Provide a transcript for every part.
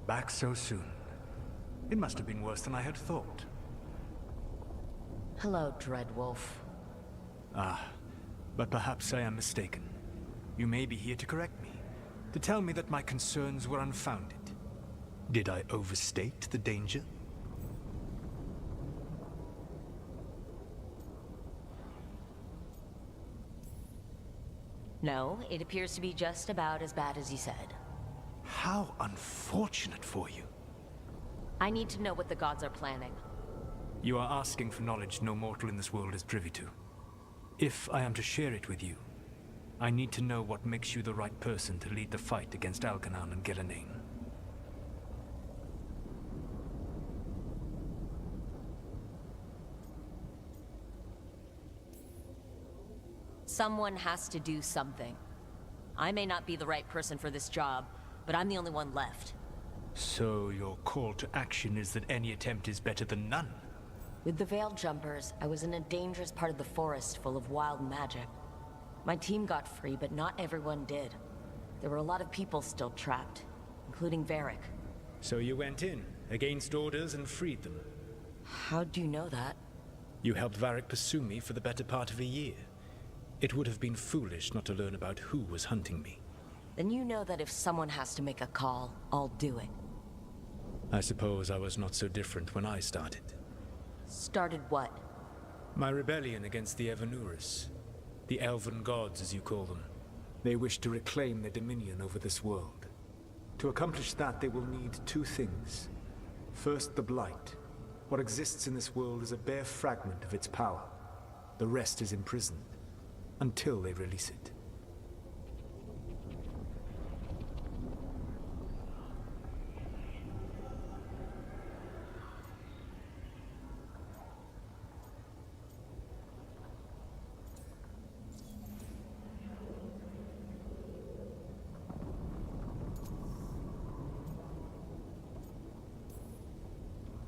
Back so soon. It must have been worse than I had thought. Hello, Dreadwolf. Ah, but perhaps I am mistaken. You may be here to correct me, to tell me that my concerns were unfounded. Did I overstate the danger? No, it appears to be just about as bad as you said. How unfortunate for you. I need to know what the gods are planning. You are asking for knowledge no mortal in this world is privy to. If I am to share it with you, I need to know what makes you the right person to lead the fight against Algernon and Gillenane. Someone has to do something. I may not be the right person for this job, but I'm the only one left. So your call to action is that any attempt is better than none? With the Veil Jumpers, I was in a dangerous part of the forest full of wild magic. My team got free, but not everyone did. There were a lot of people still trapped, including Varric. So you went in, against orders, and freed them? How'd you know that? You helped Varric pursue me for the better part of a year. It would have been foolish not to learn about who was hunting me. Then you know that if someone has to make a call, I'll do it. I suppose I was not so different when I started. Started what? My rebellion against the Evanuris. The Elven Gods, as you call them. They wish to reclaim their dominion over this world. To accomplish that, they will need two things. First, the Blight. What exists in this world is a bare fragment of its power. The rest is imprisoned, until they release it.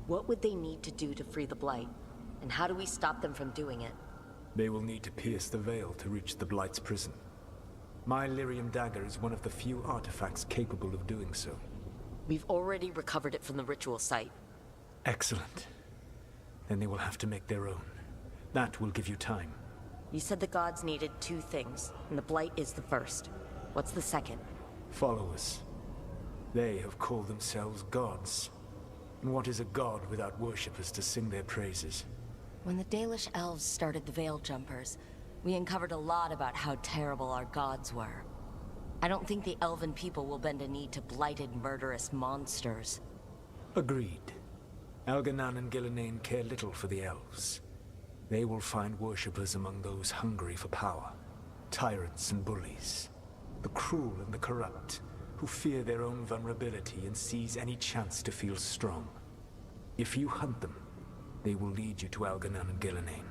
What would they need to do to free the Blight? And how do we stop them from doing it? They will need to pierce the veil to reach the Blight's prison. My Lyrium dagger is one of the few artifacts capable of doing so. We've already recovered it from the ritual site. Excellent. Then they will have to make their own. That will give you time. You said the gods needed two things, and the Blight is the first. What's the second? Followers. They have called themselves gods. And what is a god without worshippers to sing their praises? When the Dalish elves started the Veil Jumpers, we uncovered a lot about how terrible our gods were. I don't think the elven people will bend a knee to blighted, murderous monsters. Agreed. Algernon and Gillenane care little for the elves. They will find worshippers among those hungry for power. Tyrants and bullies. The cruel and the corrupt, who fear their own vulnerability and seize any chance to feel strong. If you hunt them, they will lead you to Algernon and Gillenane.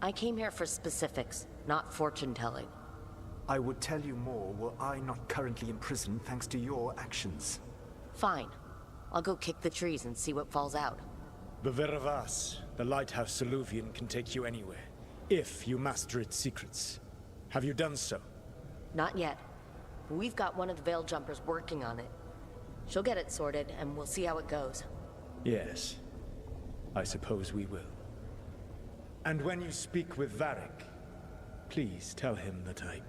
I came here for specifics, not fortune-telling. I would tell you more were I not currently imprisoned thanks to your actions. Fine. I'll go kick the trees and see what falls out. Beveravas, the lighthouse Soluvian can take you anywhere, if you master its secrets. Have you done so? Not yet. But we've got one of the Veil Jumpers working on it. She'll get it sorted, and we'll see how it goes. Yes. I suppose we will. And when you speak with Varric, please tell him that I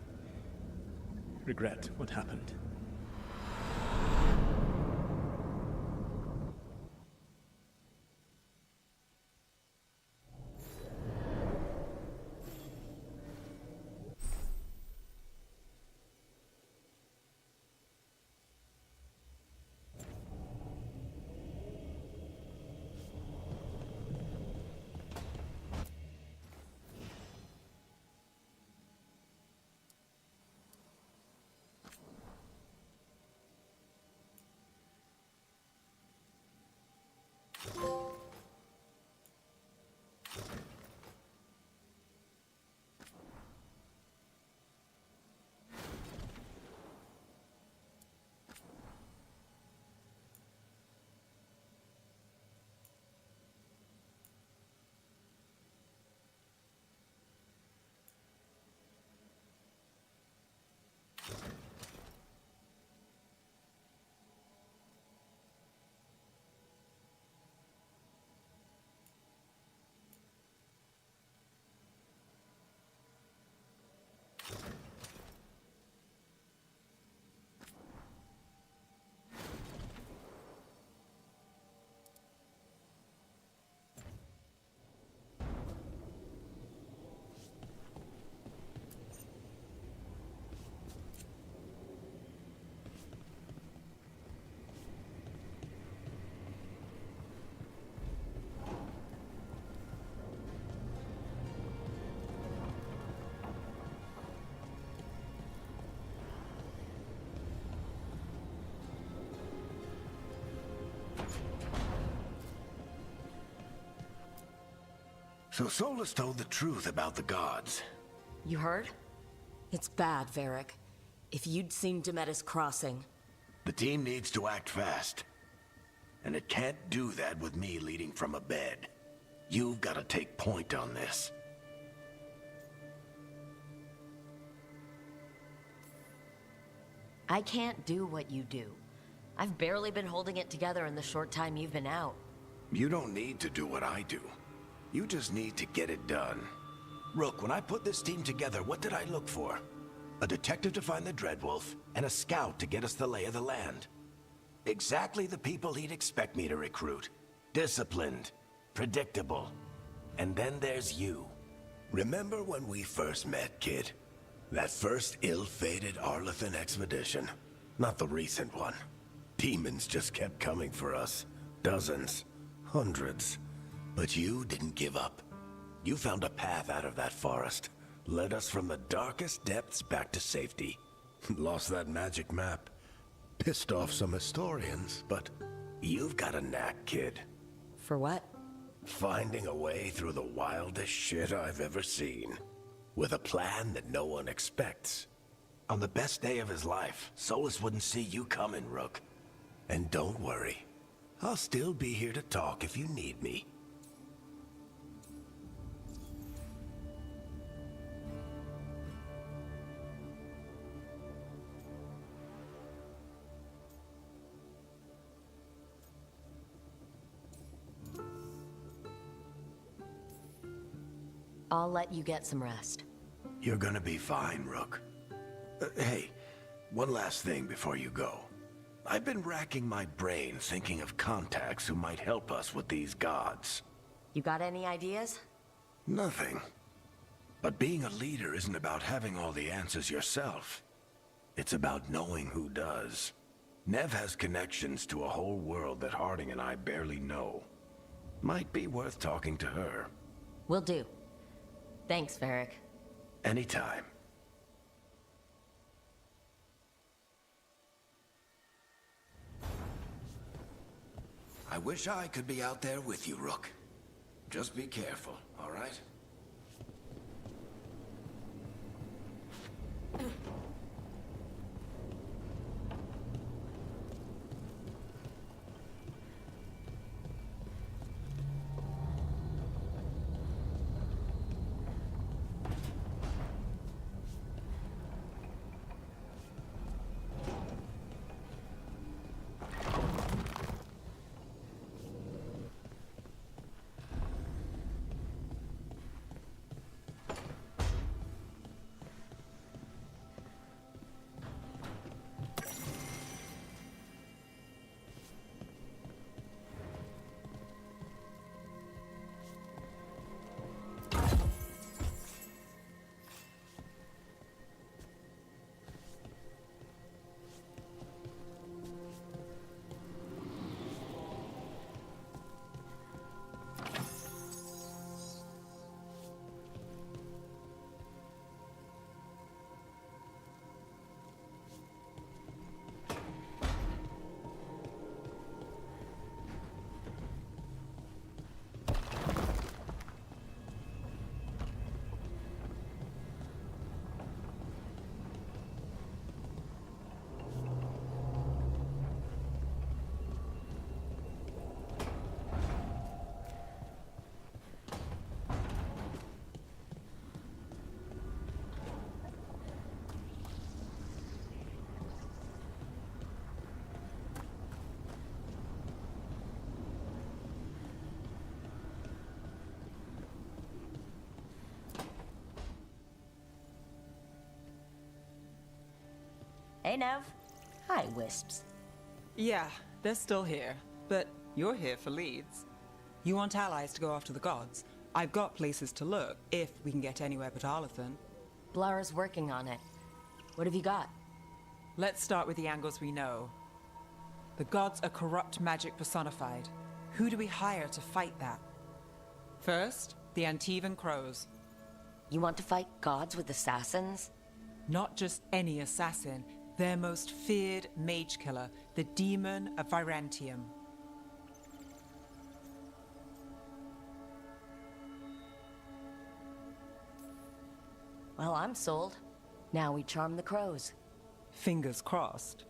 regret what happened. So Solus told the truth about the gods. You heard? It's bad, Varric. If you'd seen Demetis crossing... The team needs to act fast. And it can't do that with me leading from a bed. You've got to take point on this. I can't do what you do. I've barely been holding it together in the short time you've been out. You don't need to do what I do. You just need to get it done. Rook, when I put this team together, what did I look for? A detective to find the Dreadwolf, and a scout to get us the lay of the land. Exactly the people he'd expect me to recruit. Disciplined, predictable. And then there's you. Remember when we first met, kid? That first ill-fated Arlathan expedition? Not the recent one. Demons just kept coming for us. Dozens. Hundreds. But you didn't give up. You found a path out of that forest. Led us from the darkest depths back to safety. Lost that magic map. Pissed off some historians, but you've got a knack, kid. For what? Finding a way through the wildest shit I've ever seen. With a plan that no one expects. On the best day of his life, Solus wouldn't see you coming, Rook. And don't worry. I'll still be here to talk if you need me. I'll let you get some rest. You're gonna be fine, Rook. Hey, one last thing before you go. I've been racking my brain thinking of contacts who might help us with these gods. You got any ideas? Nothing. But being a leader isn't about having all the answers yourself. It's about knowing who does. Nev has connections to a whole world that Harding and I barely know. Might be worth talking to her. Will do. Thanks, Varric. Anytime. I wish I could be out there with you, Rook. Just be careful, all right? Hey, Nev. Hi, Wisps. Yeah, they're still here, but you're here for leads. You want allies to go after the gods? I've got places to look, if we can get anywhere but Arlathan. Blara's working on it. What have you got? Let's start with the angles we know. The gods are corrupt magic personified. Who do we hire to fight that? First, the Antivan Crows. You want to fight gods with assassins? Not just any assassin, their most feared mage killer, the Demon of Virantium. Well, I'm sold. Now we charm the crows. Fingers crossed.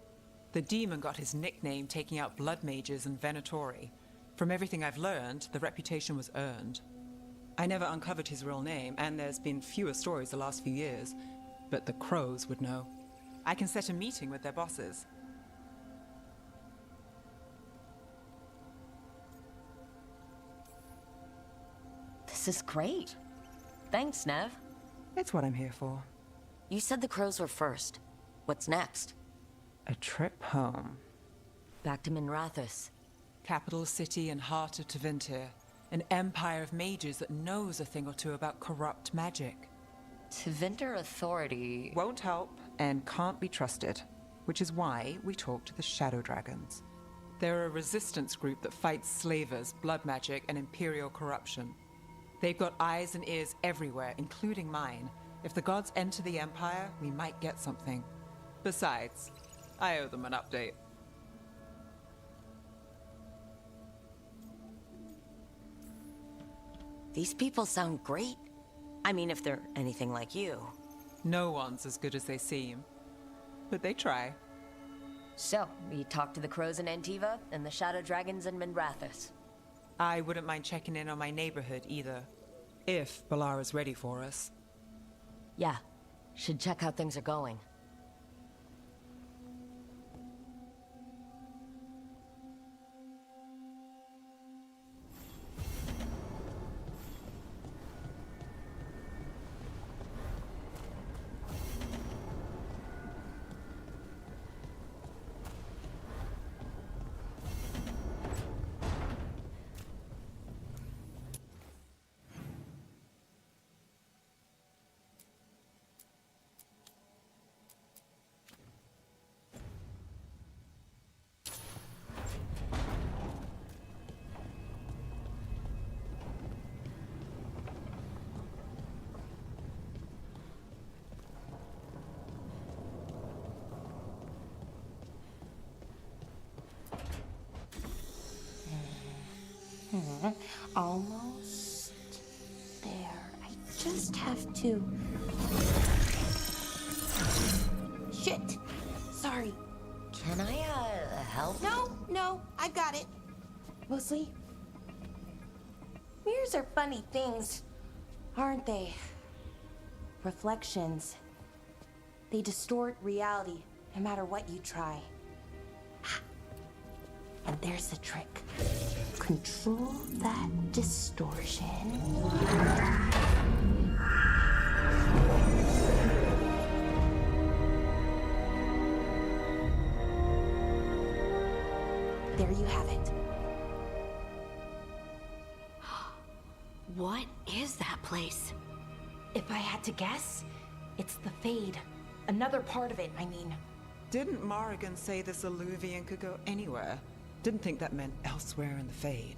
The demon got his nickname taking out blood mages and venatori. From everything I've learned, the reputation was earned. I never uncovered his real name, and there's been fewer stories the last few years, but the crows would know. I can set a meeting with their bosses. This is great. Thanks, Nev. It's what I'm here for. You said the crows were first. What's next? A trip home. Back to Minrathous. Capital city and heart of Tevinter. An empire of mages that knows a thing or two about corrupt magic. Tevinter authority... Won't help and can't be trusted, which is why we talk to the Shadow Dragons. They're a resistance group that fights slavers, blood magic, and imperial corruption. They've got eyes and ears everywhere, including mine. If the gods enter the Empire, we might get something. Besides, I owe them an update. These people sound great. I mean, if they're anything like you. No one's as good as they seem. But they try. So, we talked to the crows in Antiva and the Shadow Dragons in Minrathous. I wouldn't mind checking in on my neighborhood either. If Balara's ready for us. Yeah. Should check how things are going. Almost there. I just have to... Shit! Sorry. Can I, help? No, I got it. Mostly, mirrors are funny things, aren't they? Reflections. They distort reality, no matter what you try. And there's the trick. Control that distortion. There you have it. What is that place? If I had to guess, it's the Fade. Another part of it, I mean. Didn't Morrigan say this Alluvian could go anywhere? Didn't think that meant elsewhere in the Fade.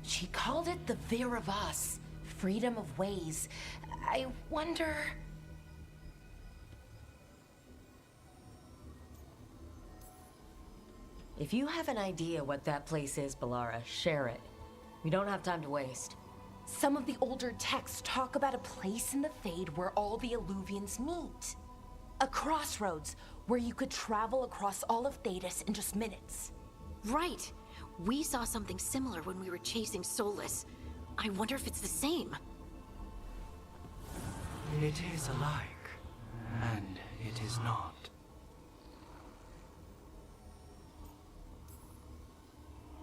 She called it the Vir of Us. Freedom of ways. I wonder... If you have an idea what that place is, Balara, share it. We don't have time to waste. Some of the older texts talk about a place in the Fade where all the Alluvians meet. A crossroads where you could travel across all of Thedas in just minutes. Right. We saw something similar when we were chasing Solus. I wonder if it's the same. It is alike, and it is not.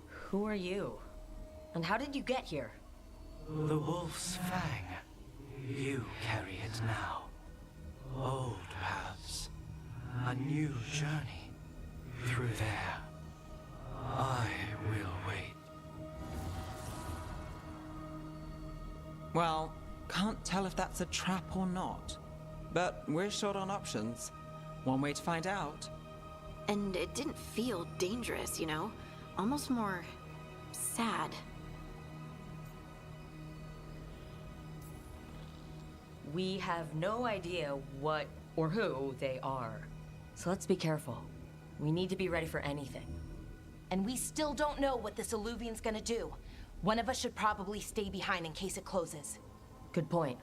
Who are you? And how did you get here? The Wolf's Fang. You carry it now. Old paths. A new journey. Through there. I will wait. Well, can't tell if that's a trap or not. But we're short on options. One way to find out. And it didn't feel dangerous, you know? Almost more... sad. We have no idea what or who they are. So let's be careful. We need to be ready for anything. And we still don't know what this Alluvian's gonna do. One of us should probably stay behind in case it closes. Good point.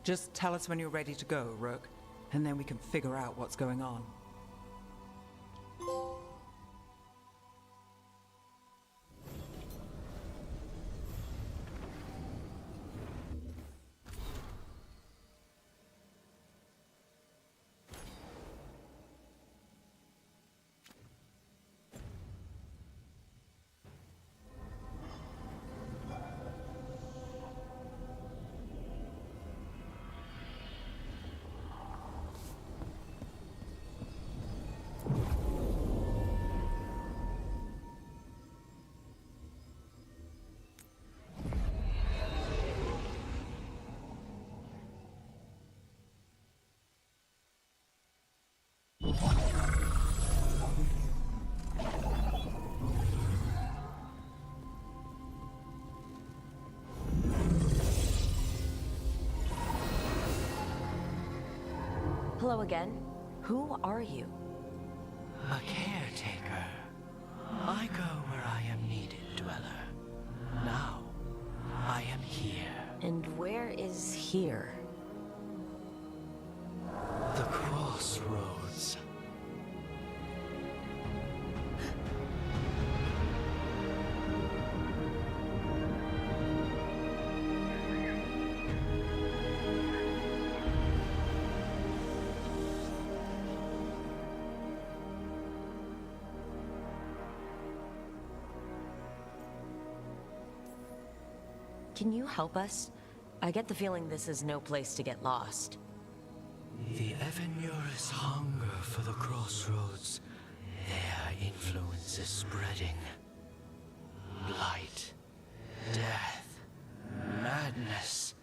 Just tell us when you're ready to go, Rook, and then we can figure out what's going on. Hello again. Who are you? A caretaker. I go where I am needed, Dweller. Now, I am here. And where is here? The crossroads. Can you help us? I get the feeling this is no place to get lost. The Evanurus hunger for the crossroads. Their influence is spreading. Blight, death, madness.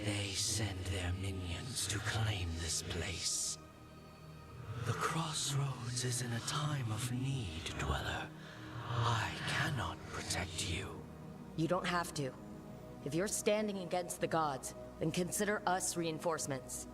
They send their minions to claim this place. The crossroads is in a time of need, Dweller. I cannot protect you. You don't have to. If you're standing against the gods, then consider us reinforcements.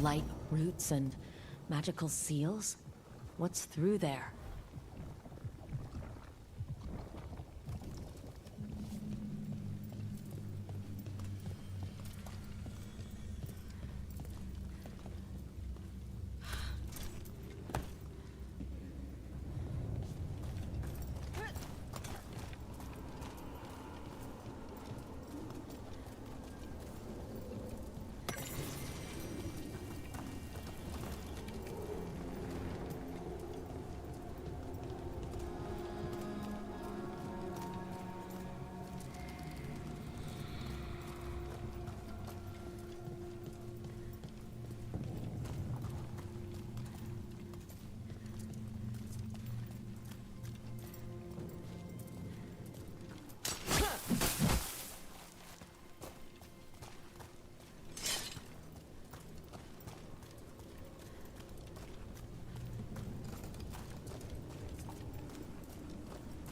Light roots and magical seals? What's through there?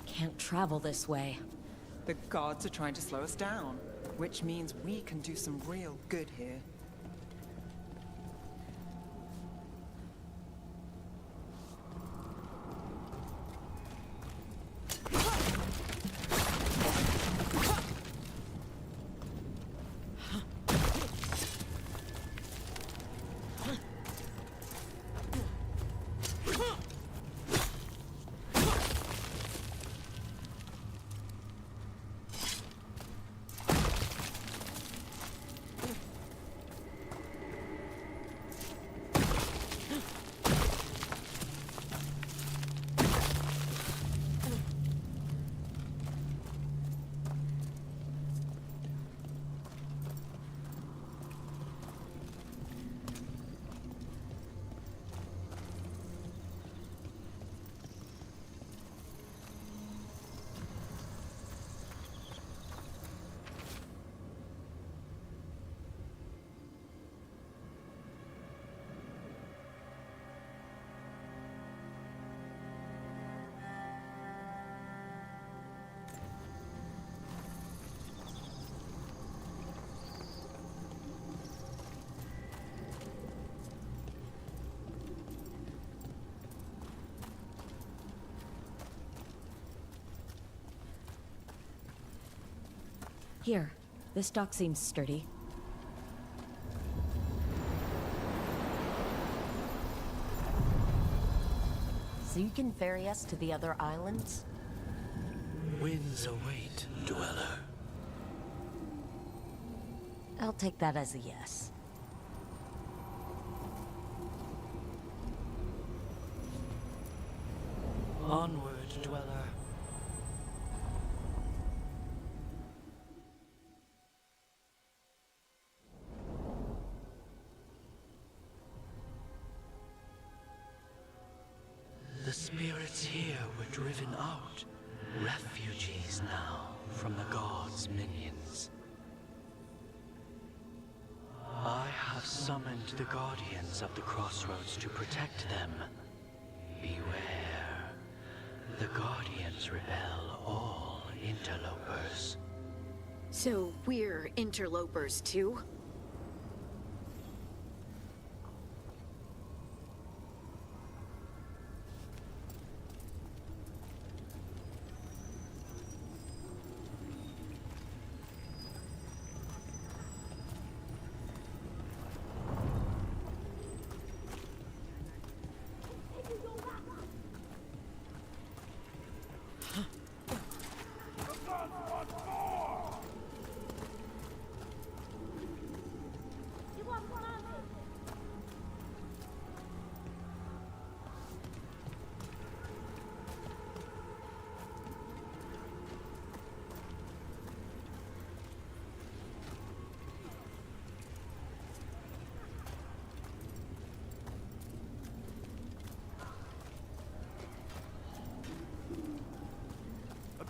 Can't travel this way. The gods are trying to slow us down, which means we can do some real good here. Here, this dock seems sturdy. So you can ferry us to the other islands? Winds await, dweller. I'll take that as a yes. Onward, dweller. The spirits here were driven out, refugees now from the gods' minions. I have summoned the guardians of the crossroads to protect them. Beware. The guardians repel all interlopers. So we're interlopers too?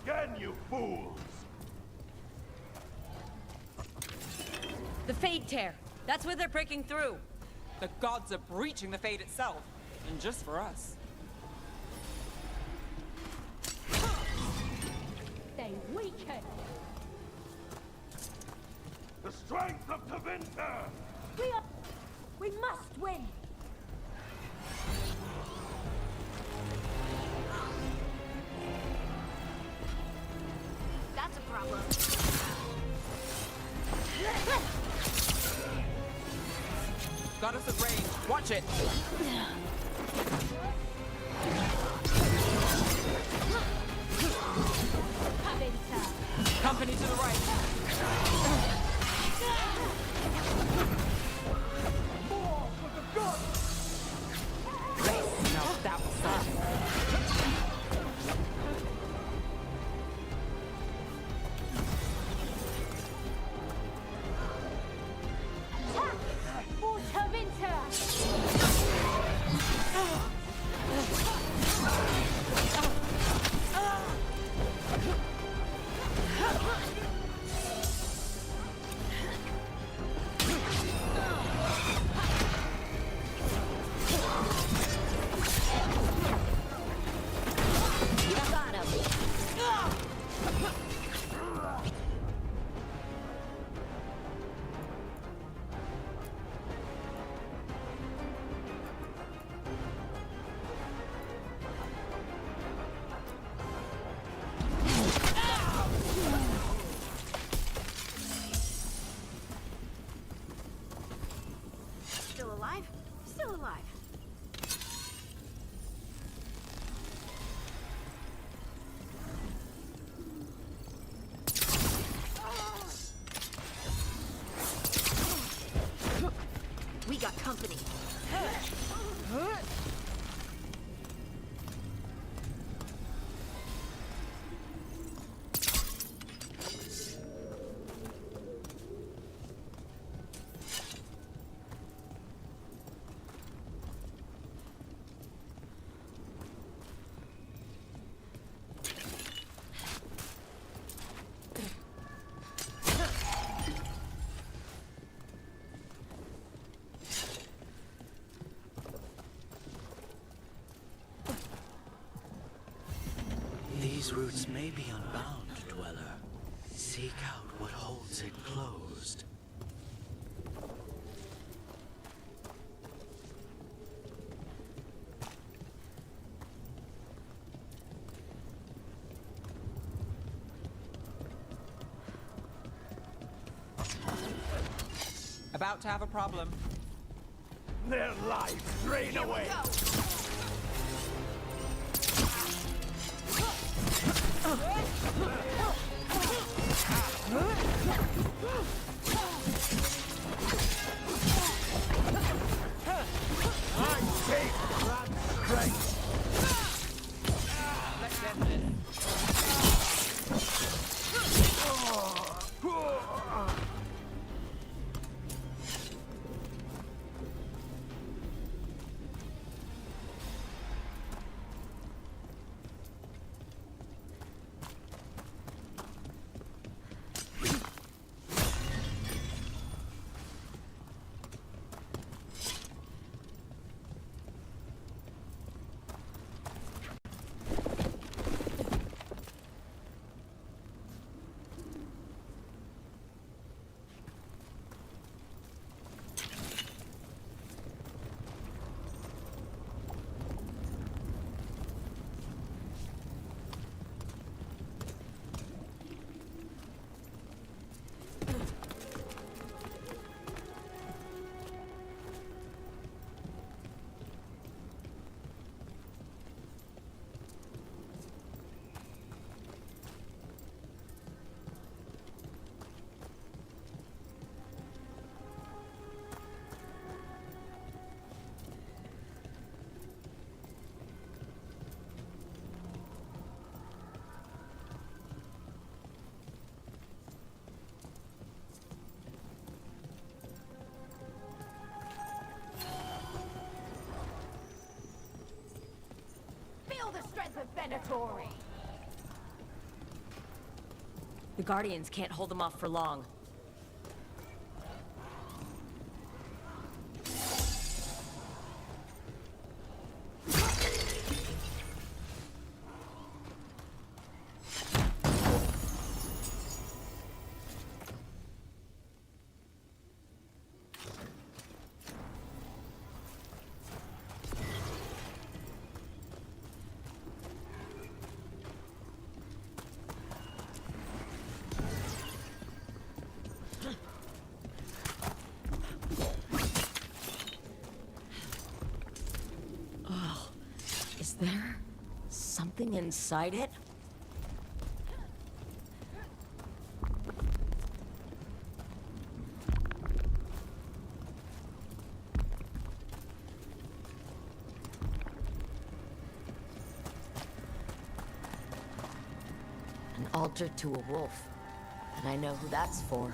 Again, you fools! The Fade Tear! That's where they're breaking through! The gods are breaching the Fade itself, and just for us. They weaken! The strength of Tevinter! We must win! That's a problem. Got us at range. Watch it. Company to the right. More for the gods! Now that was that. Water Winter! Got him! Still alive? Still alive. We got company. These routes may be unbound, dweller. Seek out what holds it closed. About to have a problem. Their lives drain away. I take that strength. Let's get this. Feel the strength of Venatori. The Guardians can't hold them off for long. Is there something inside it? An altar to a wolf. And I know who that's for.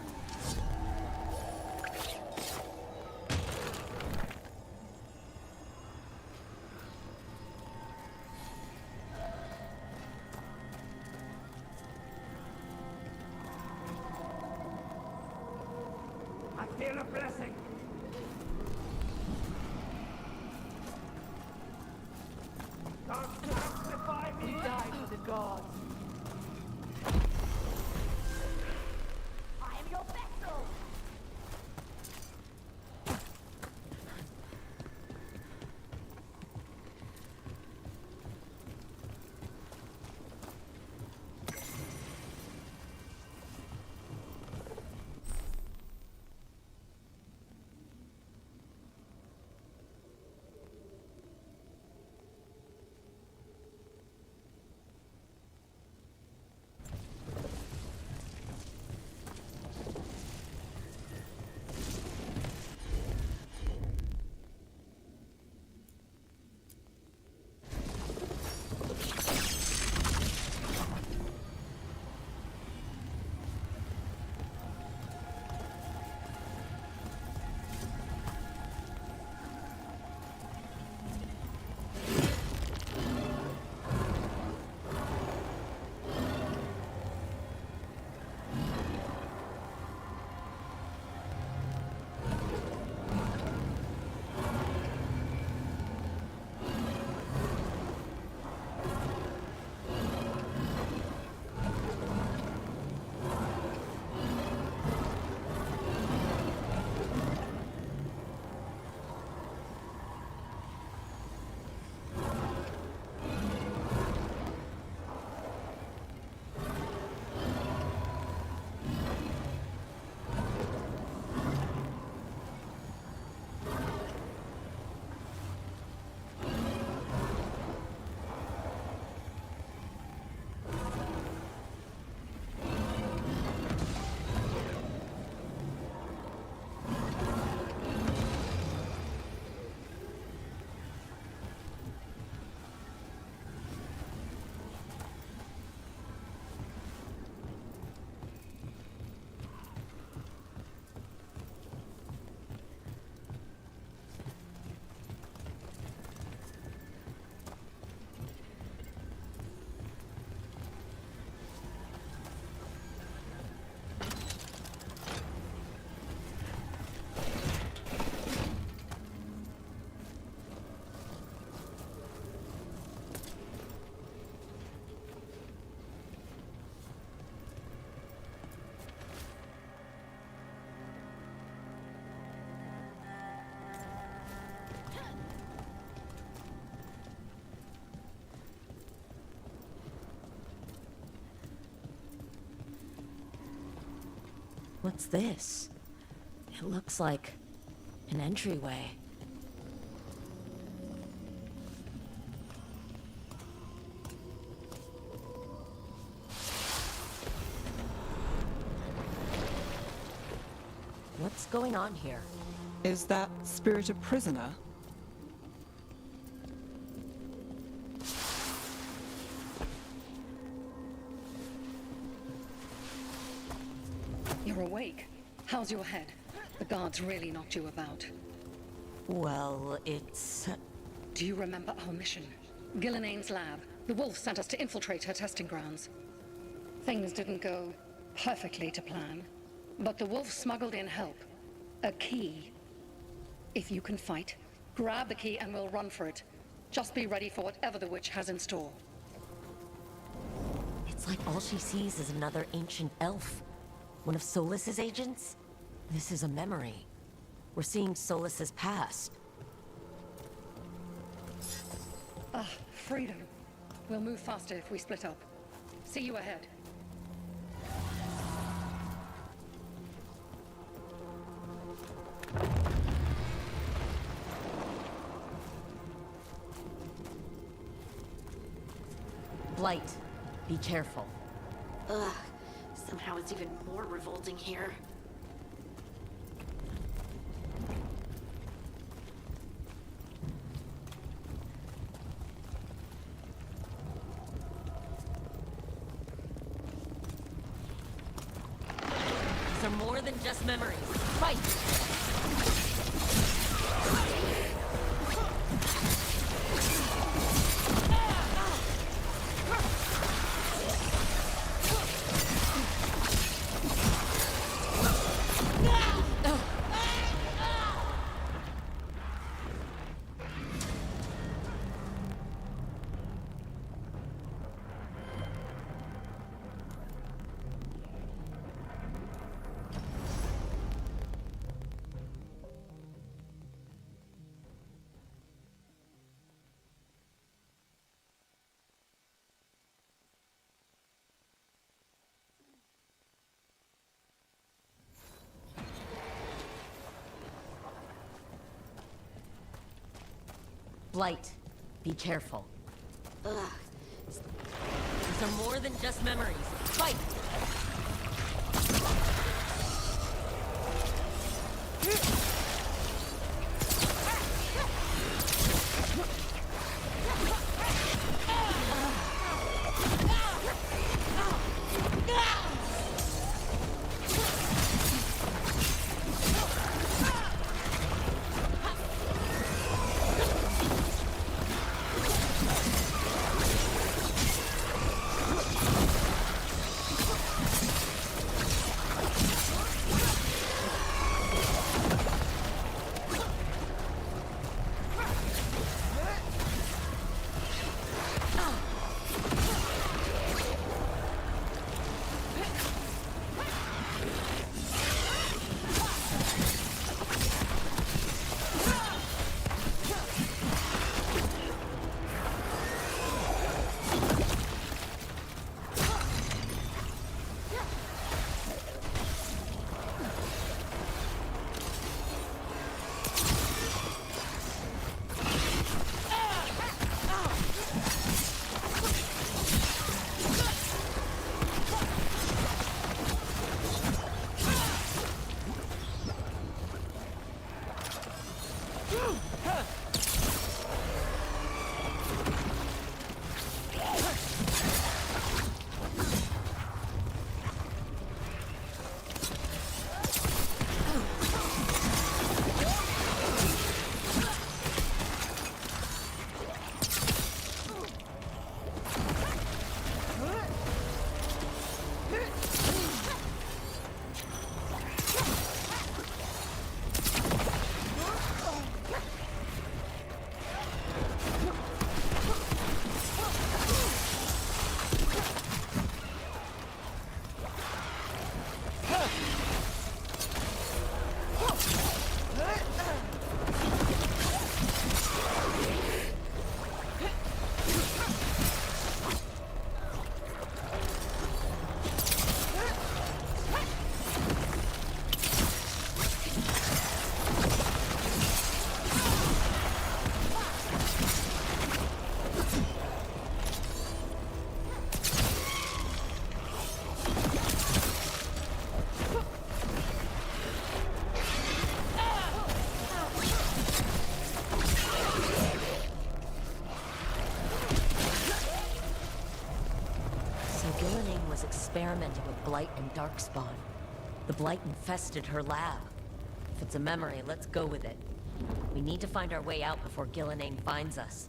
I feel a blessing. God sanctify me. Die for the gods. I am your vessel. What's this? It looks like an entryway. What's going on here? Is that spirit a prisoner? You're awake. How's your head? The guards really knocked you about. Well, it's... Do you remember our mission? Gillenane's lab. The wolf sent us to infiltrate her testing grounds. Things didn't go perfectly to plan, but the wolf smuggled in help. A key. If you can fight, grab the key and we'll run for it. Just be ready for whatever the witch has in store. It's like all she sees is another ancient elf. One of Solus's agents? This is a memory. We're seeing Solus's past. Ah, freedom. We'll move faster if we split up. See you ahead. Blight, be careful. Ugh. Somehow it's even more revolting here. These are more than just memories. Fight! Blight, be careful. Ugh. These are more than just memories. Fight! experimenting with Blight and Darkspawn. The Blight infested her lab. If it's a memory, let's go with it. We need to find our way out before Gillenane finds us.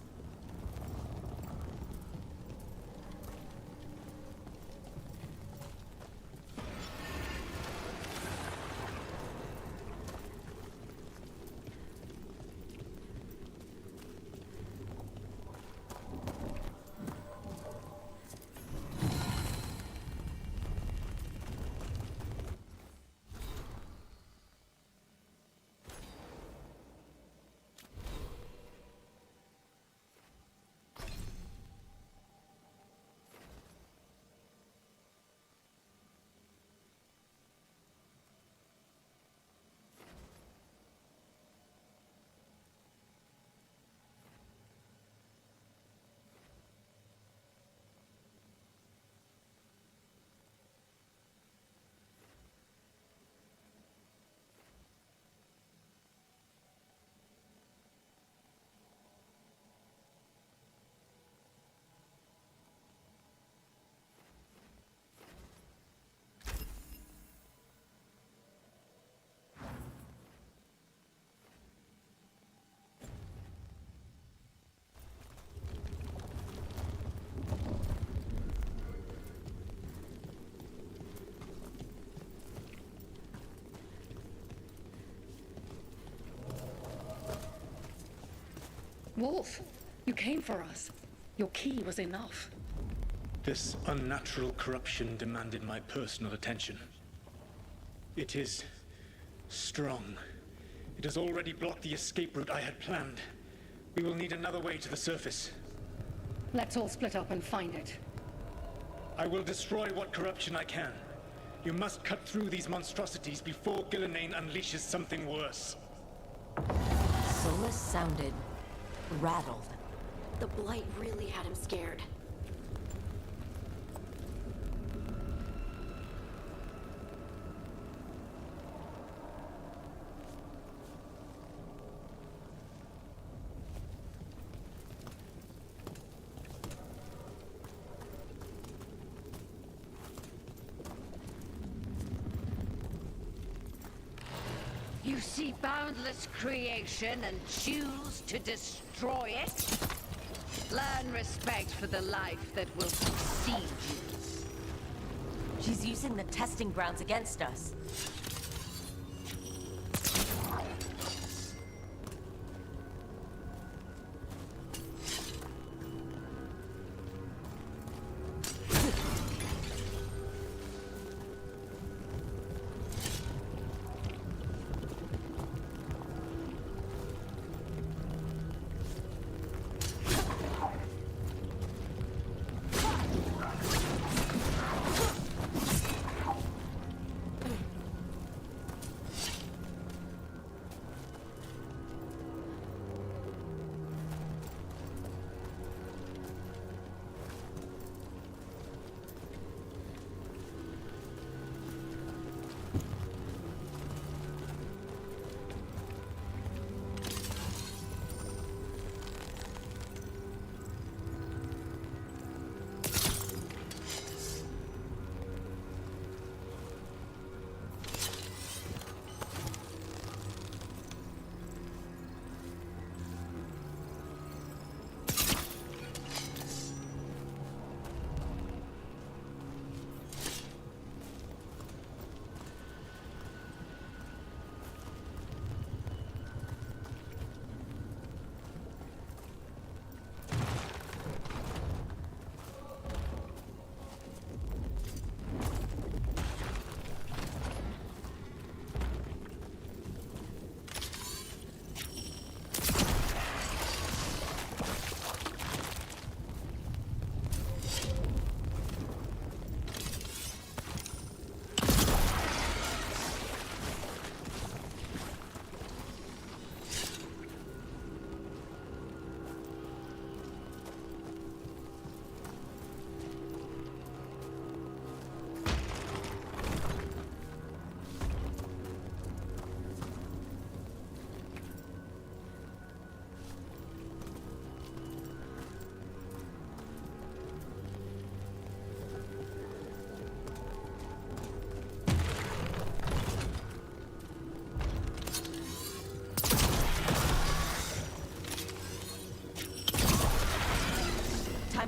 Wolf, you came for us. Your key was enough. This unnatural corruption demanded my personal attention. It is strong. It has already blocked the escape route I had planned. We will need another way to the surface. Let's all split up and find it. I will destroy what corruption I can. You must cut through these monstrosities before Gillenane unleashes something worse. Solus sounded rattled. The Blight really had him scared. You see boundless creation and choose to destroy it? Learn respect for the life that will succeed you. She's using the testing grounds against us.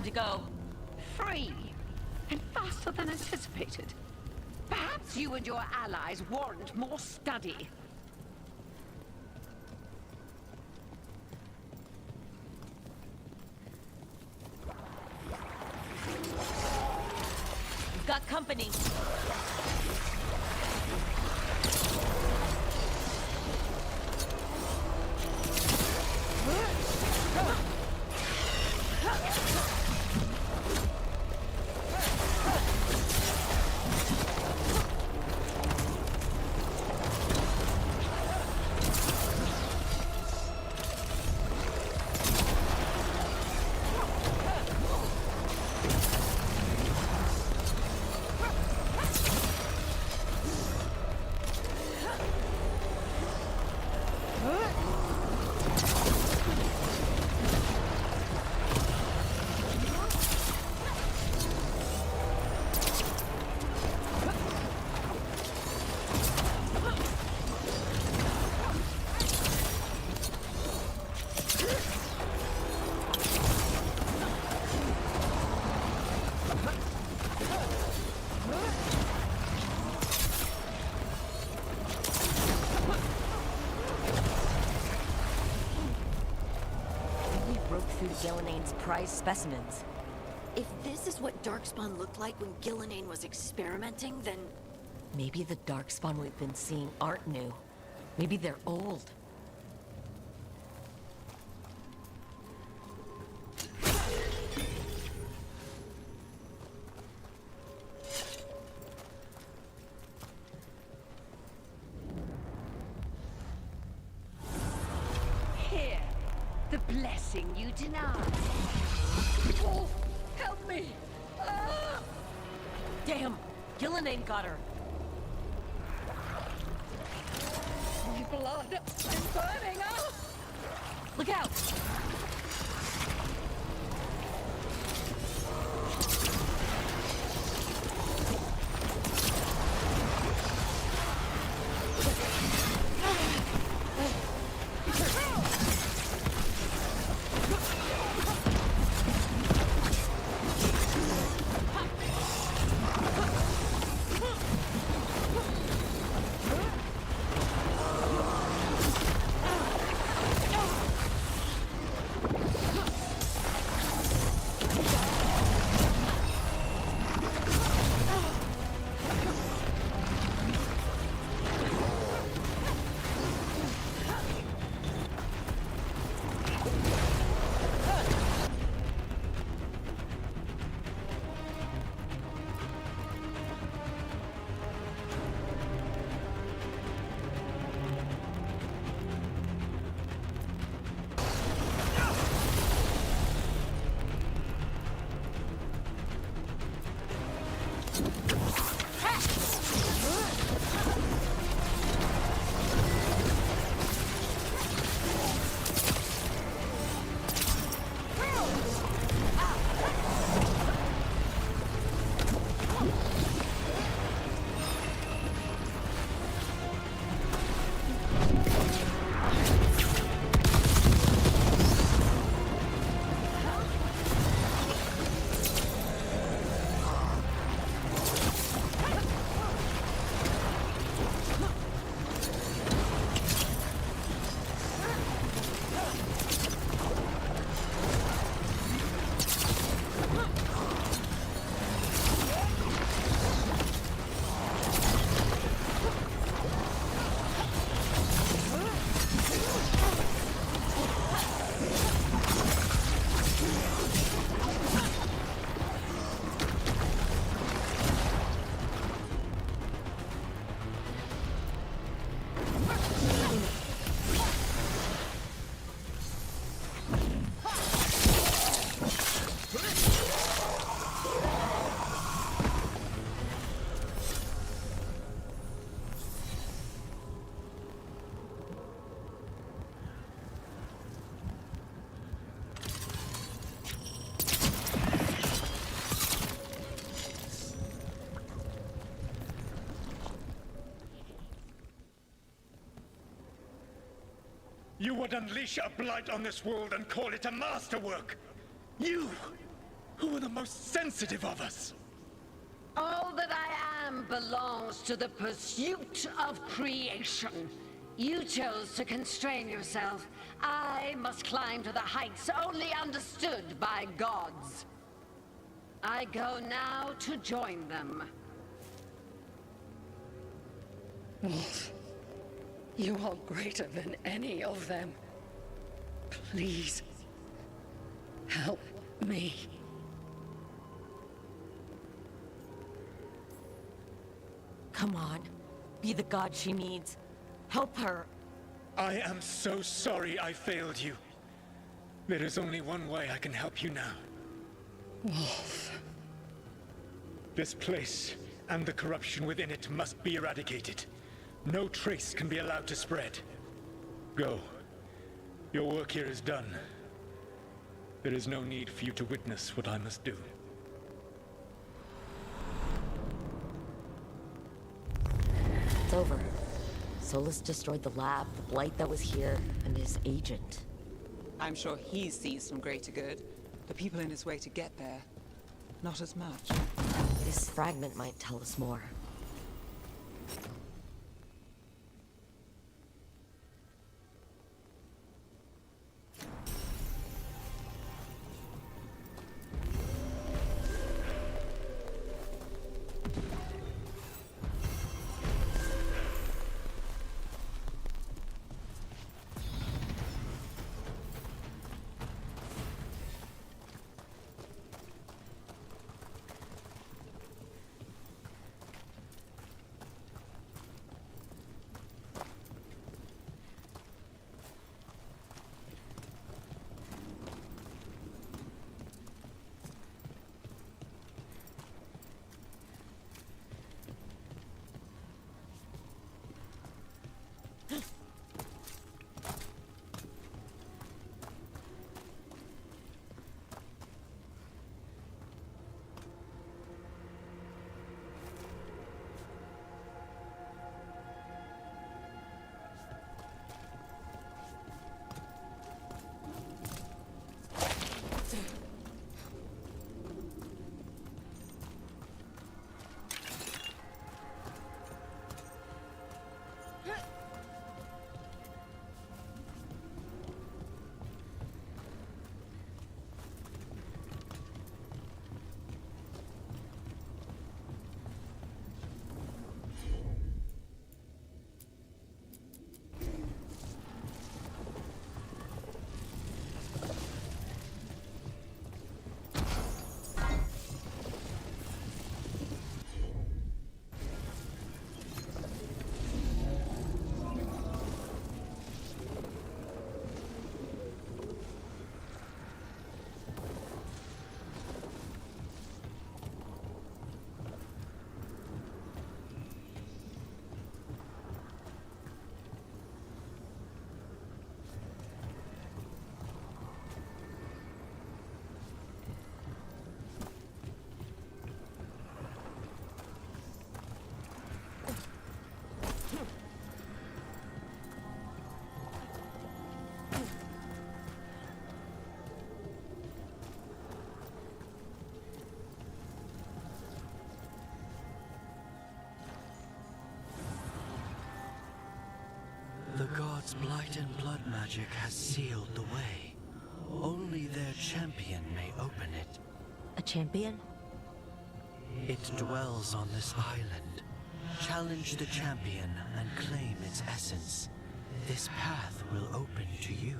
time to go. Free. And faster than anticipated. Perhaps you and your allies warrant more study. We've got company. Gilnenane's prized specimens. If this is what Darkspawn looked like when Gillenane was experimenting, then... Maybe the Darkspawn we've been seeing aren't new. Maybe they're old. Here, the blessing you denied. Oh, help me! Ah! Damn! Gillenane got her! My blood! I'm burning! Ah! Look out! You would unleash a blight on this world and call it a masterwork! You! Who are the most sensitive of us? All that I am belongs to the pursuit of creation. You chose to constrain yourself. I must climb to the heights only understood by gods. I go now to join them. Wolf, you are greater than any of them. Please, help me. Come on. Be the god she needs. Help her. I am so sorry I failed you. There is only one way I can help you now. Wolf. This place and the corruption within it must be eradicated. No trace can be allowed to spread. Go. Your work here is done. There is no need for you to witness what I must do. It's over. Solus destroyed the lab, the blight that was here, and his agent. I'm sure he sees some greater good. The people in his way to get there, not as much. This fragment might tell us more. The gods' blight and blood magic has sealed the way. Only their champion may open it. A champion? It dwells on this island. Challenge the champion and claim its essence. This path will open to you.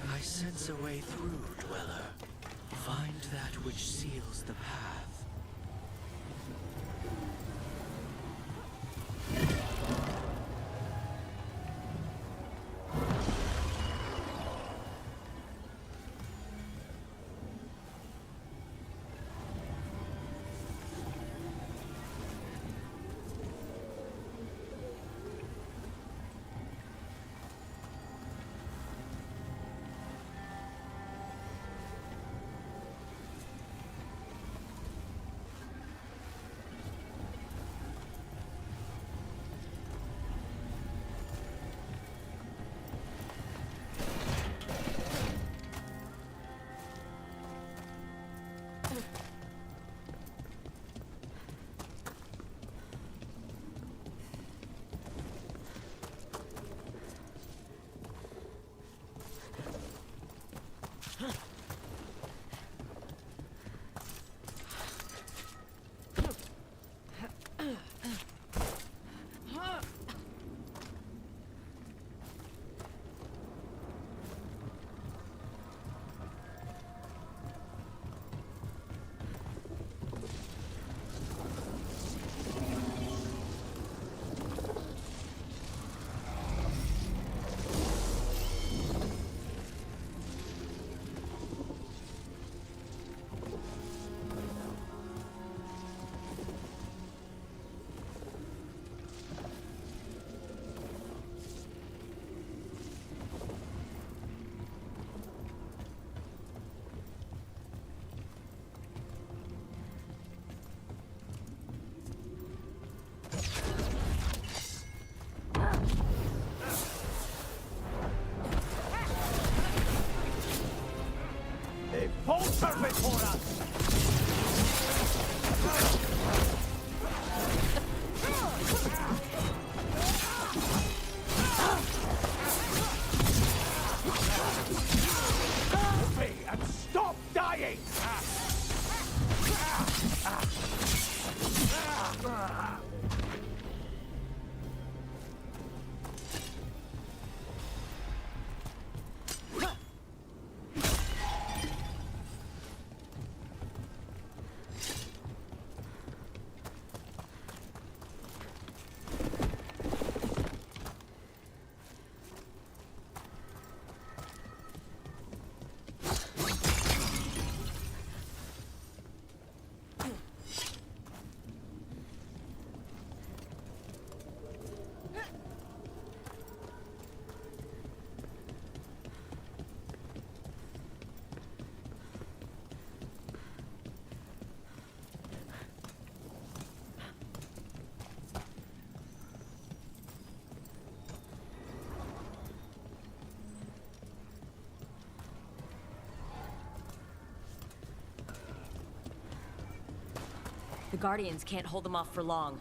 I sense a way through, Dweller. Find that which seals the path. Perfect for us! Help me and stop dying! The Guardians can't hold them off for long.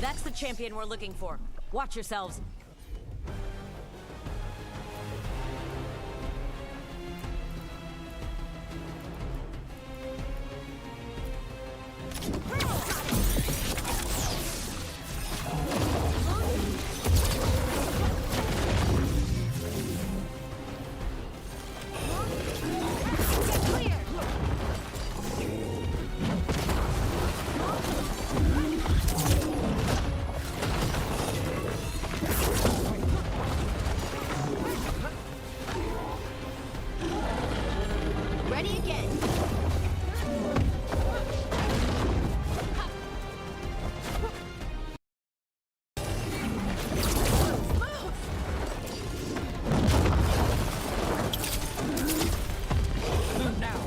That's the champion we're looking for. Watch yourselves. Ready again. Move now.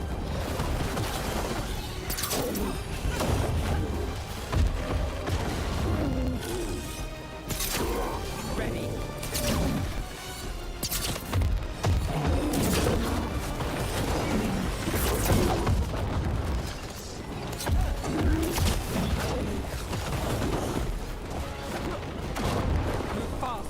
Ready. Move fast.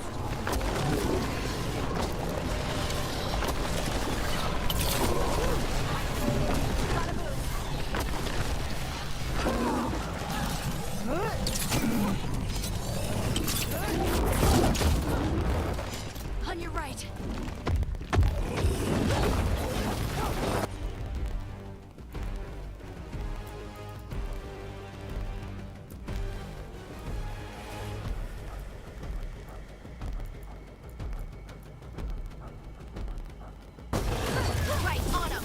On your right. Right, on him.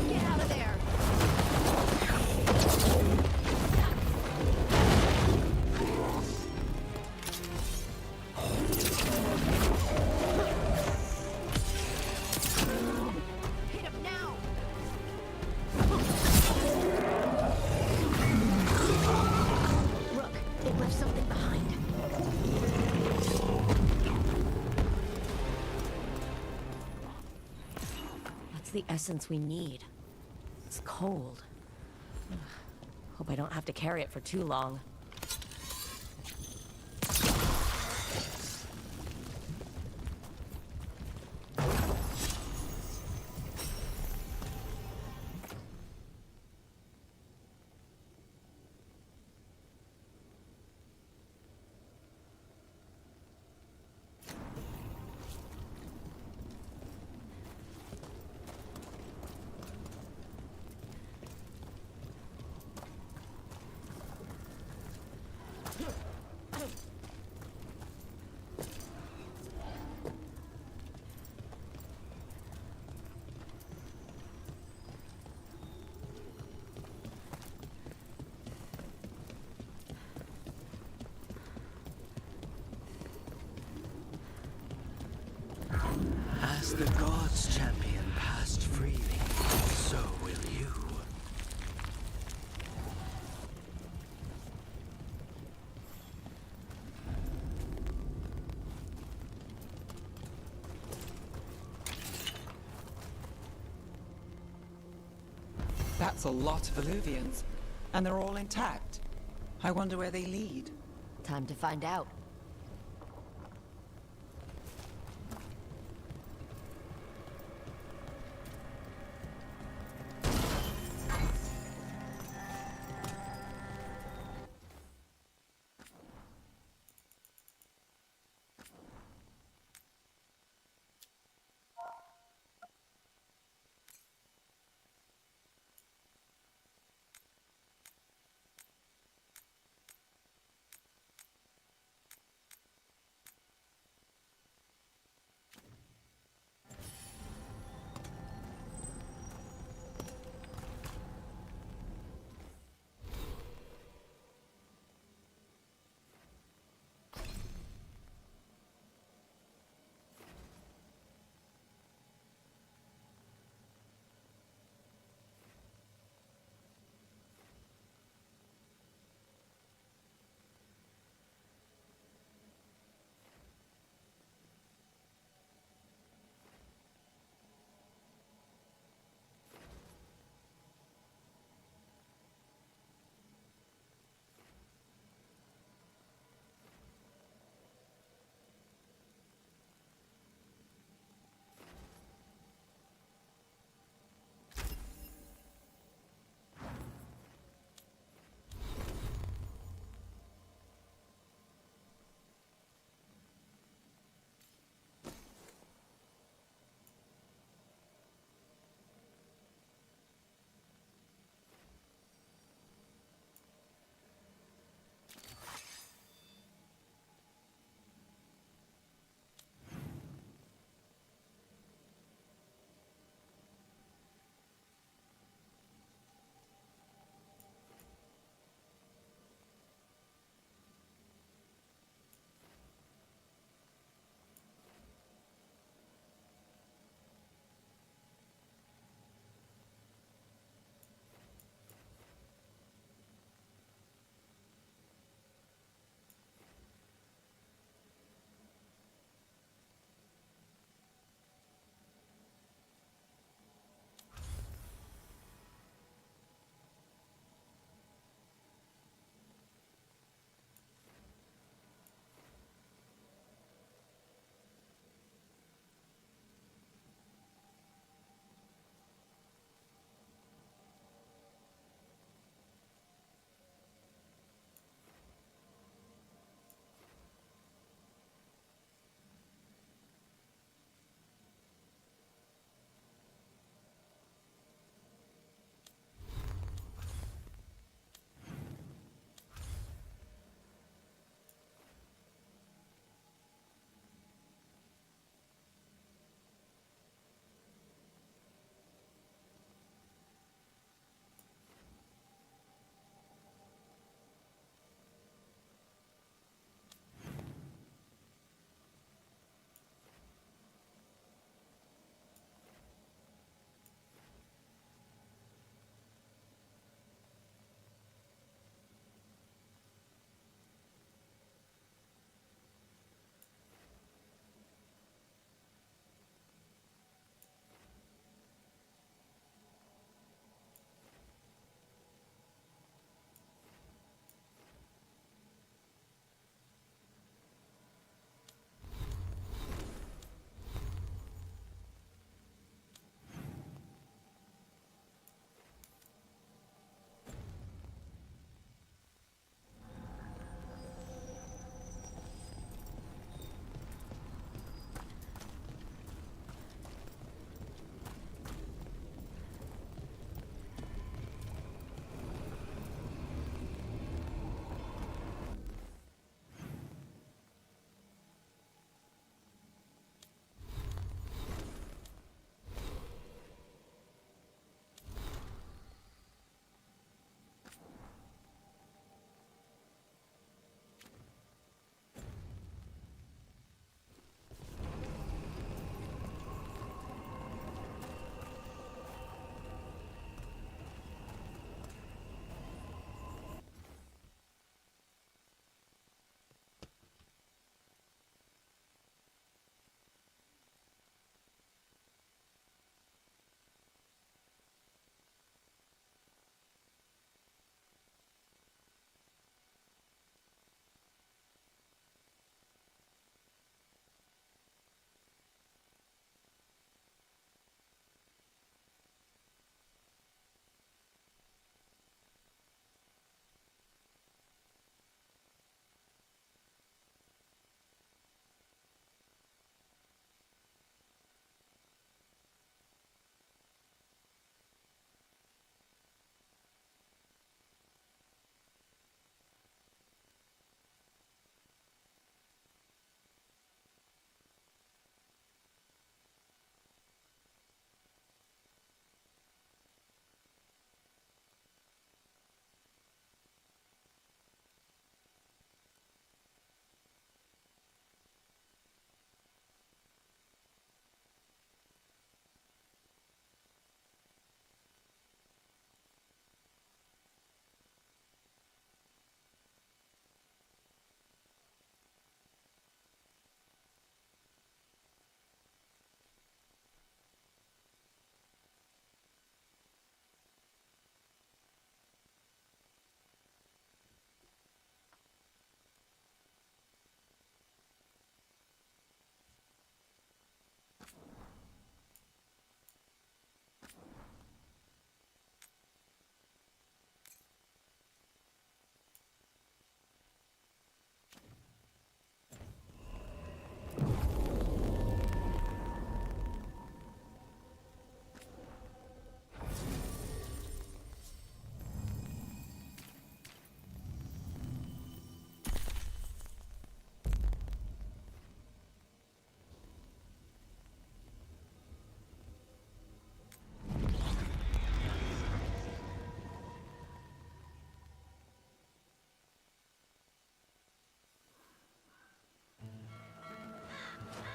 Get out of there. Hit him now. Rook, it left something behind. That's the essence we need. It's cold. Hope I don't have to carry it for too long. That's a lot of Illuvians. And they're all intact. I wonder where they lead. Time to find out.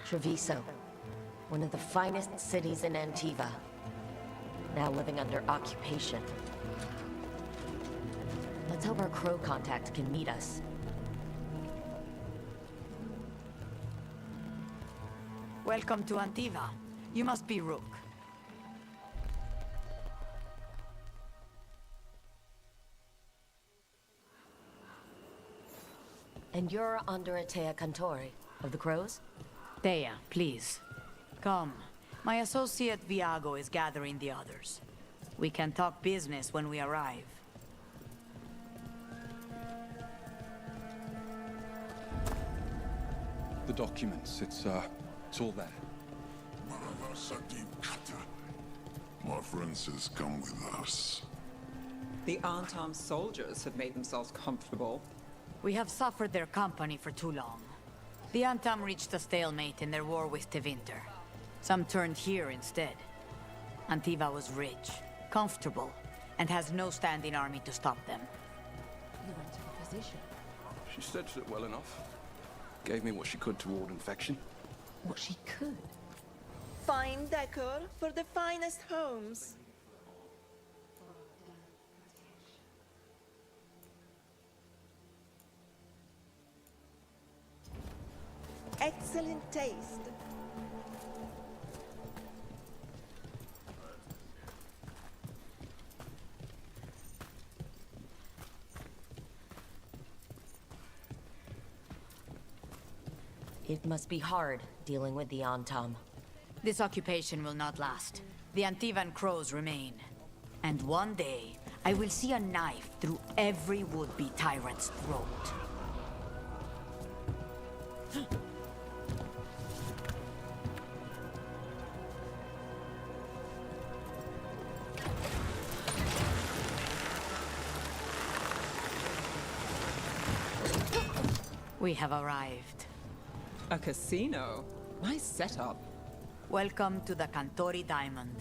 Treviso, one of the finest cities in Antiva, now living under occupation. Let's hope our crow contact can meet us. Welcome to Antiva. You must be Rook. And you're Andreatea Cantori, of the Crows? Thea, please. Come. My associate Viago is gathering the others. We can talk business when we arrive. The documents, it's all there. My friend says come with us. The unarmed soldiers have made themselves comfortable. We have suffered their company for too long. The Antam reached a stalemate in their war with Tevinter. Some turned here instead. Antiva was rich, comfortable, and has no standing army to stop them. You went to a physician. She stitched it well enough. Gave me what she could to ward infection. What she could? Fine decor for the finest homes. Excellent taste. It must be hard dealing with the Antam. This occupation will not last. The Antivan crows remain. And one day, I will see a knife through every would-be tyrant's throat. We have arrived. A casino? Nice setup. Welcome to the Cantori Diamond.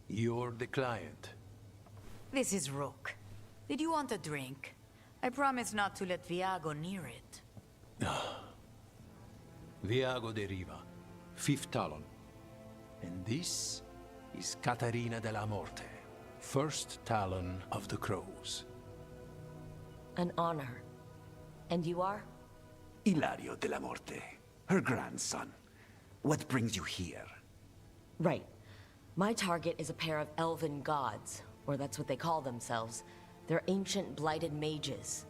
You're the client. This is Rook. Did you want a drink? I promise not to let Viago near it. Viago de Riva, 5th Talon. And this is Caterina della Morte, 1st Talon of the Crows. An honor. And you are? Ilario della Morte, her grandson. What brings you here? Right. My target is a pair of elven gods, or that's what they call themselves. They're ancient blighted mages.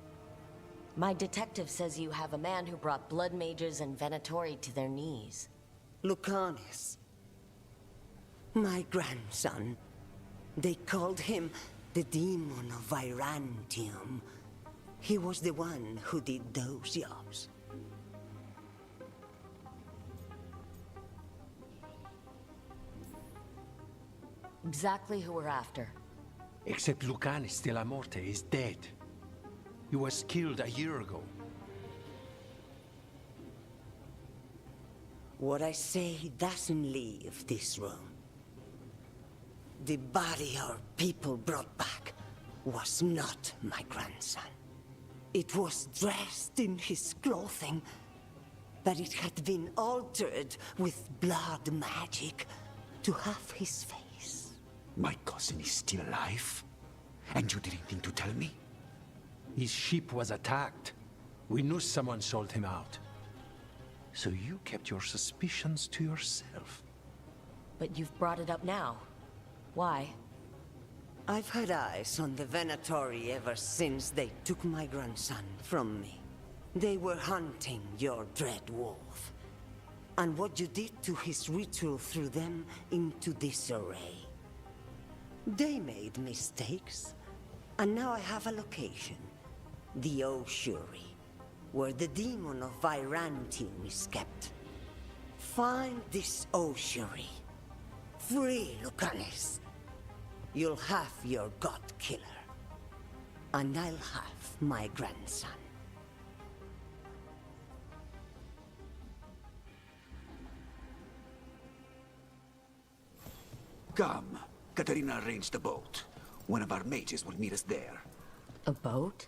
My detective says you have a man who brought blood mages and Venatori to their knees. Lucanis. My grandson. They called him the Demon of Virantium. He was the one who did those jobs. Exactly who we're after. Except Lucanis della Morte is dead. He was killed a year ago. What I say doesn't leave this room. The body our people brought back was not my grandson. It was dressed in his clothing, but it had been altered with blood magic to have his face. My cousin is still alive? And you didn't think to tell me? His ship was attacked. We knew someone sold him out. So you kept your suspicions to yourself. But you've brought it up now. Why? I've had eyes on the Venatori ever since they took my grandson from me. They were hunting your dread wolf. And what you did to his ritual threw them into disarray. They made mistakes, and now I have a location. The Ossuary, where the demon of Virantium is kept. Find this Ossuary. Free Lucanis. You'll have your god killer. And I'll have my grandson. Come. Katarina arranged a boat. One of our mages will meet us there. A boat?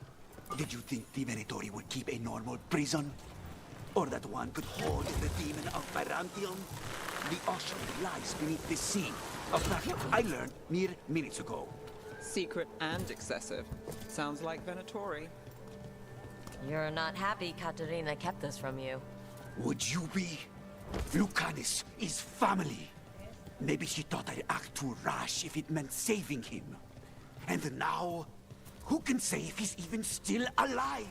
Did you think the Venatori would keep a normal prison? Or that one could hold the demon of Byzantium? The ocean lies beneath the sea. A fact I learned mere minutes ago. Secret and excessive. Sounds like Venatori. You're not happy Katerina kept this from you. Would you be? Lucanus is family. Maybe she thought I'd act too rash if it meant saving him. And now, who can say if he's even still alive?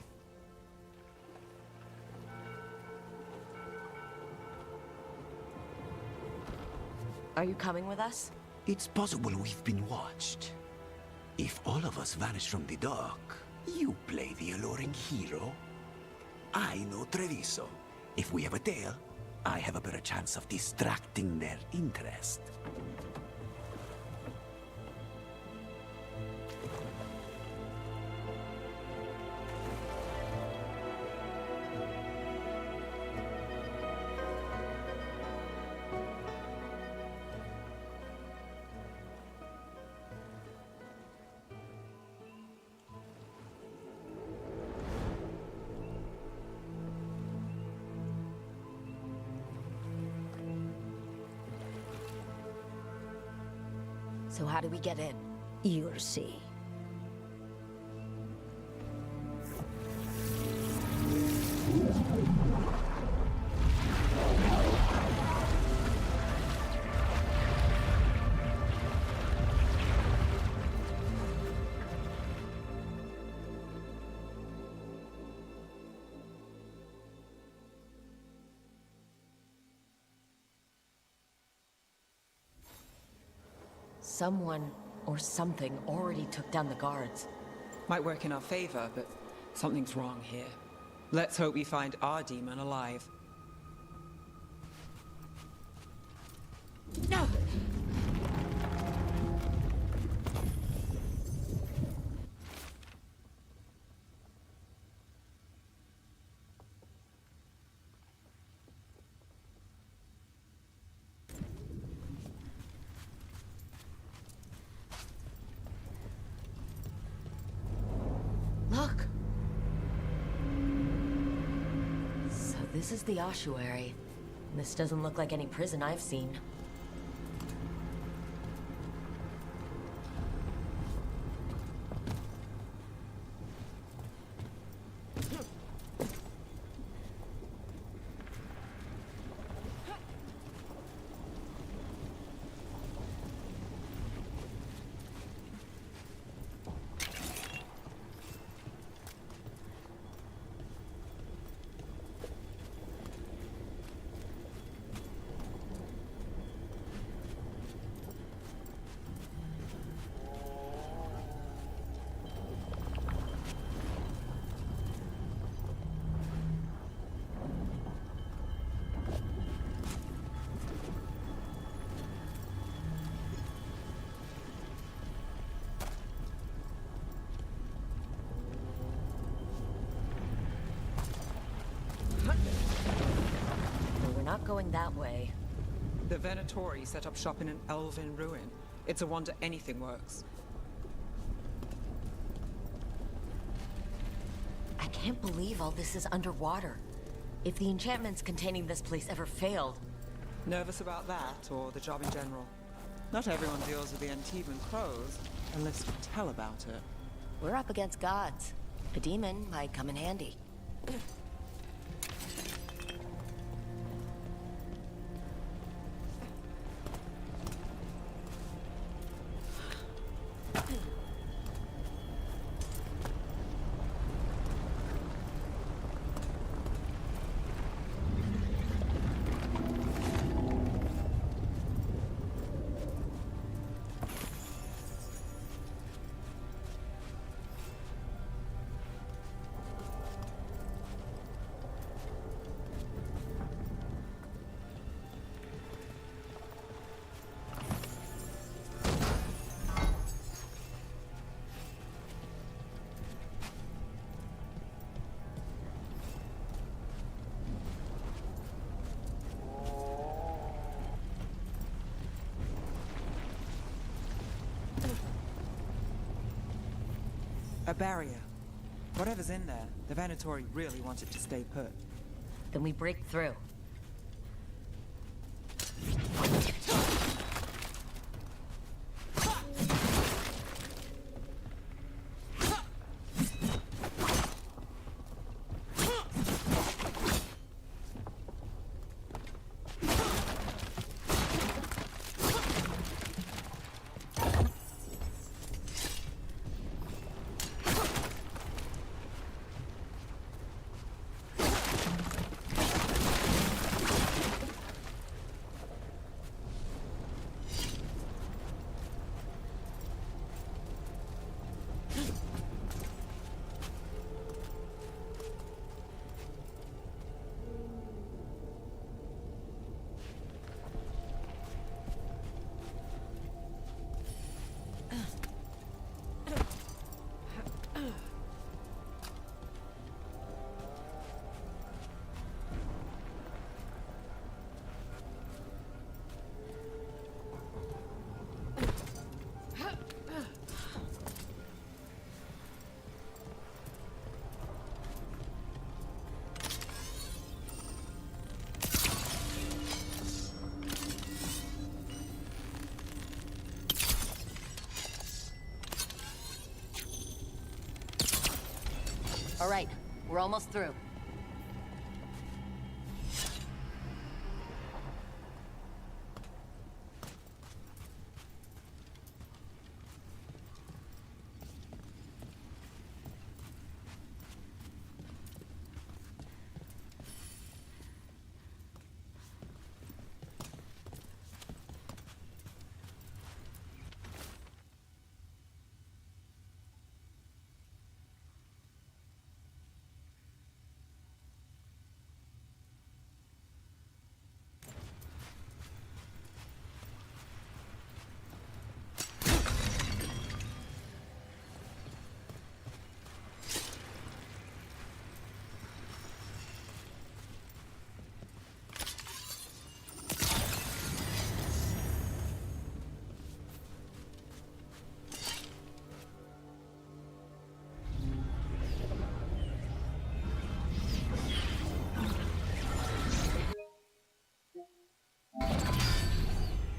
Are you coming with us? It's possible we've been watched. If all of us vanish from the dock, you play the alluring hero. I know Treviso. If we have a tail, I have a better chance of distracting their interest. So how do we get in? You'll see. Someone or something already took down the guards. Might work in our favor, but something's wrong here. Let's hope we find our demon alive. No! Look! So this is the ossuary. This doesn't look like any prison I've seen. We're not going that way. The Venatori set up shop in an elven ruin. It's a wonder anything works. I can't believe all this is underwater. If the enchantments containing this place ever failed... Nervous about that, or the job in general? Not everyone deals with the Antiban crows, unless you tell about it. We're up against gods. A demon might come in handy. A barrier. Whatever's in there, the Venatori really want it to stay put. Then we break through. All right, we're almost through.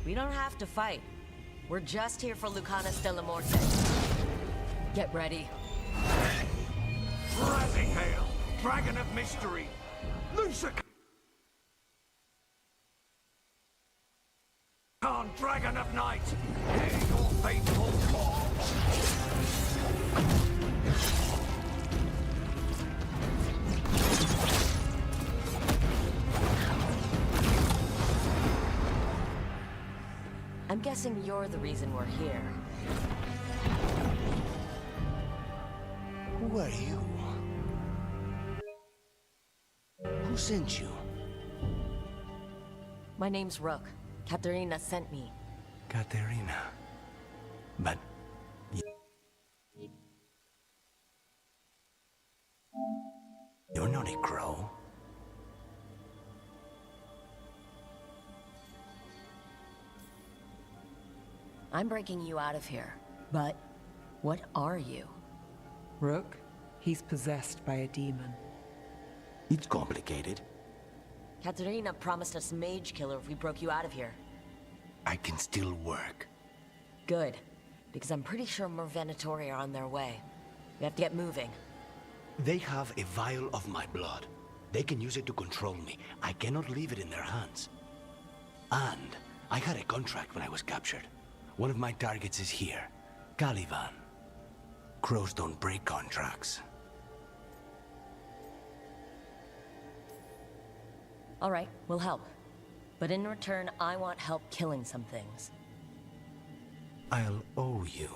We don't have to fight. We're just here for Lucanus de la Morte. Get ready. Rising hail! Dragon of mystery! Lucican, Dragon of night! Hear your faithful call! I'm guessing you're the reason we're here. Who are you? Who sent you? My name's Rook. Katerina sent me. Katerina. But... you're not a crow. I'm breaking you out of here. But what are you? Rook, he's possessed by a demon. It's complicated. Katerina promised us Mage Killer if we broke you out of here. I can still work. Good. Because I'm pretty sure more Venatori are on their way. We have to get moving. They have a vial of my blood. They can use it to control me. I cannot leave it in their hands. And I had a contract when I was captured. One of my targets is here. Caliban. Crows don't break contracts. All right, we'll help. But in return, I want help killing some things. I'll owe you.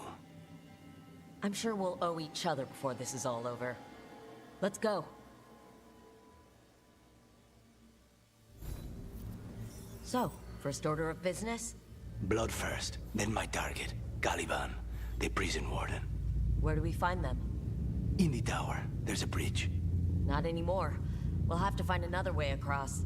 I'm sure we'll owe each other before this is all over. Let's go. So, first order of business? Blood first, then my target. Caliban, the prison warden. Where do we find them? In the tower. There's a bridge. Not anymore. We'll have to find another way across.